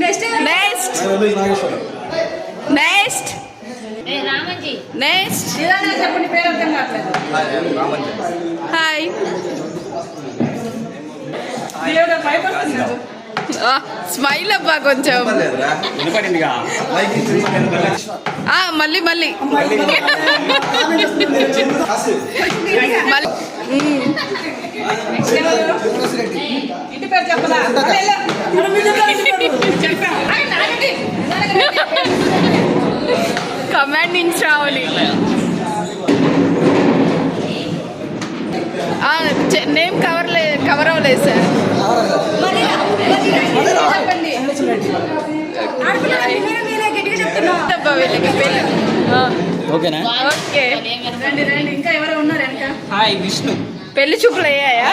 Next next next చెప్పండి పేరు అర్థం కావట్లేదు. హాయ్ స్మైల్ అబ్బా కొంచెం మళ్ళీ మళ్ళీ ఇంటి పేరు చెప్పదా? కమాండ్ నుంచి రావాలి. నేమ్ కవర్ అవ్వలేదు సార్. ఓకేనా? ఓకే రండి రండి, ఇంకా ఎవరో ఉన్నారు వెనక. హాయ్ విష్ణు. పెళ్లి చూపులు అయ్యాయా?